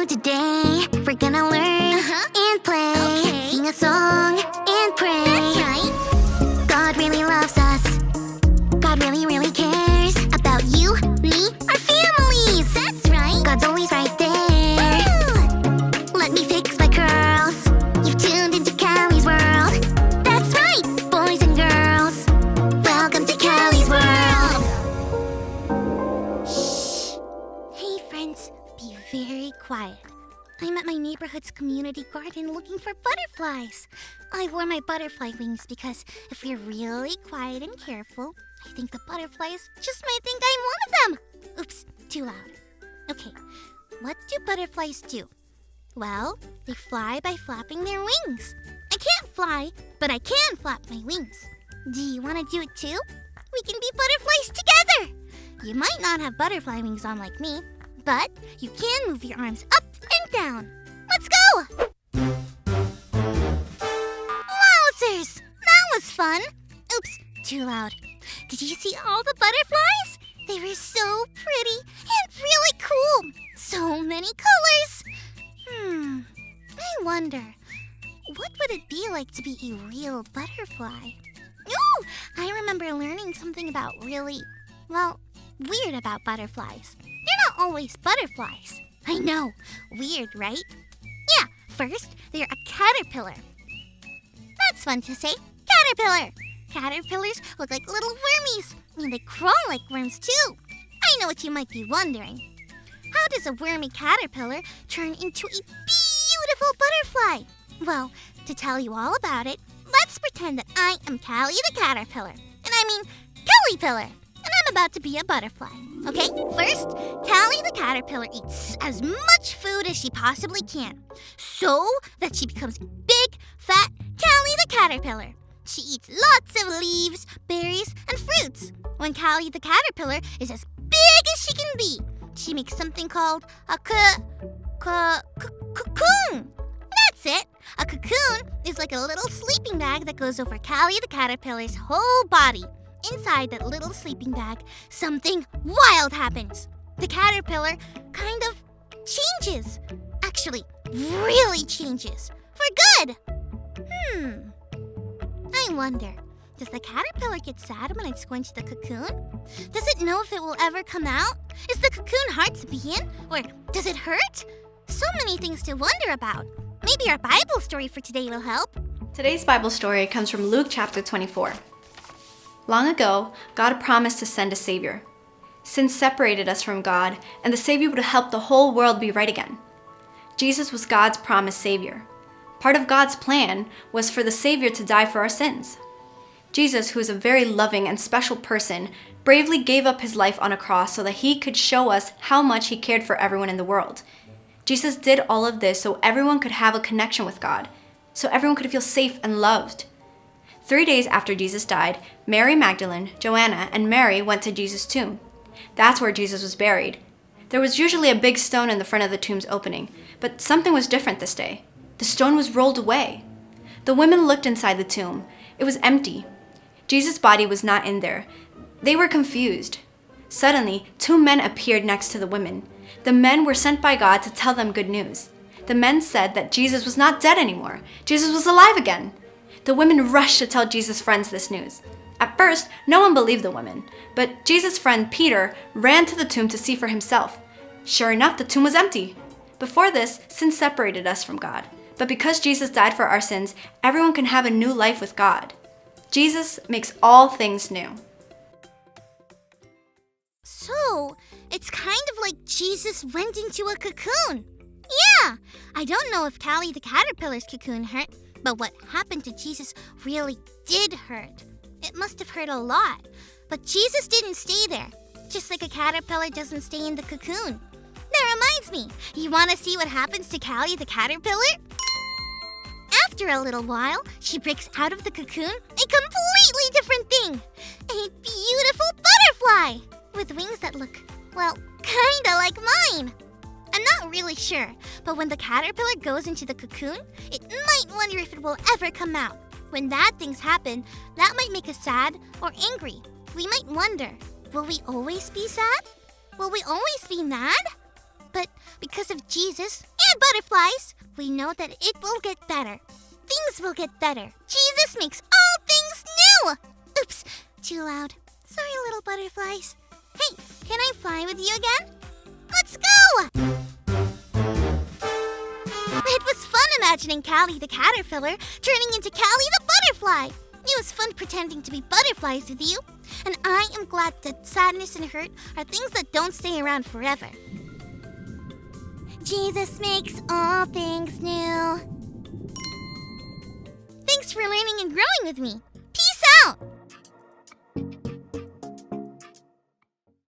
today. We're gonna learn and play. Okay. Sing a song and pray. That's right. God really loves us. God really, really cares about you, me, our families. That's right. God's always right there. Woo! Let me fix my curls. You've tuned into Callie's world. That's right, boys and girls. Welcome to Callie's world. Hey friends, be very quiet. I'm at my neighborhood's community garden looking for butterflies. I wore my butterfly wings because if we're really quiet and careful, I think the butterflies just might think I'm one of them. Oops, too loud. Okay, what do butterflies do? Well, they fly by flapping their wings. I can't fly, but I can flap my wings. Do you want to do it too? We can be butterflies together. You might not have butterfly wings on like me, but you can move your arms up and down. Let's go! Wowzers! That was fun. Oops, too loud. Did you see all the butterflies? They were so pretty and really cool. So many colors. I wonder, what would it be like to be a real butterfly? Ooh, I remember learning something about weird about butterflies. They're not always butterflies. I know, weird, right? Yeah, first, they're a caterpillar. That's fun to say, caterpillar. Caterpillars look like little wormies, and they crawl like worms too. I know what you might be wondering. How does a wormy caterpillar turn into a beautiful butterfly? Well, to tell you all about it, let's pretend that I am Callie the caterpillar. And I mean Callie-pillar. And I'm about to be a butterfly. Okay, first, Callie the caterpillar eats as much food as she possibly can, so that she becomes big, fat Callie the caterpillar. She eats lots of leaves, berries, and fruits. When Callie the caterpillar is as big as she can be, she makes something called a cocoon. That's it. A cocoon is like a little sleeping bag that goes over Callie the caterpillar's whole body. Inside that little sleeping bag, something wild happens. The caterpillar kind of changes. Actually, really changes. For good. I wonder, does the caterpillar get sad when it's going to the cocoon? Does it know if it will ever come out? Is the cocoon hard to be in? Or does it hurt? So many things to wonder about. Maybe our Bible story for today will help. Today's Bible story comes from Luke chapter 24. Long ago, God promised to send a Savior. Sin separated us from God, and the Savior would help the whole world be right again. Jesus was God's promised Savior. Part of God's plan was for the Savior to die for our sins. Jesus, who is a very loving and special person, bravely gave up his life on a cross so that he could show us how much he cared for everyone in the world. Jesus did all of this so everyone could have a connection with God, so everyone could feel safe and loved. 3 days after Jesus died, Mary Magdalene, Joanna, and Mary went to Jesus' tomb. That's where Jesus was buried. There was usually a big stone in the front of the tomb's opening, but something was different this day. The stone was rolled away. The women looked inside the tomb. It was empty. Jesus' body was not in there. They were confused. Suddenly, 2 men appeared next to the women. The men were sent by God to tell them good news. The men said that Jesus was not dead anymore. Jesus was alive again. The women rushed to tell Jesus' friends this news. At first, no one believed the women, but Jesus' friend Peter ran to the tomb to see for himself. Sure enough, the tomb was empty. Before this, sin separated us from God. But because Jesus died for our sins, everyone can have a new life with God. Jesus makes all things new. So, it's kind of like Jesus went into a cocoon. Yeah, I don't know if Callie the caterpillar's cocoon hurt, but what happened to Jesus really did hurt. It must have hurt a lot. But Jesus didn't stay there, just like a caterpillar doesn't stay in the cocoon. That reminds me, you want to see what happens to Callie the caterpillar? After a little while, she breaks out of the cocoon a completely different thing. A beautiful butterfly with wings that look, kinda like mine. I'm not really sure, but when the caterpillar goes into the cocoon, it might wonder if it will ever come out. When bad things happen, that might make us sad or angry. We might wonder, will we always be sad? Will we always be mad? But because of Jesus and butterflies, we know that it will get better. Things will get better. Jesus makes all things new! Oops, too loud. Sorry, little butterflies. Hey, can I fly with you again? Let's go! It was fun imagining Callie the caterpillar turning into Callie the butterfly. It was fun pretending to be butterflies with you. And I am glad that sadness and hurt are things that don't stay around forever. Jesus makes all things new. Thanks for learning and growing with me. Peace out!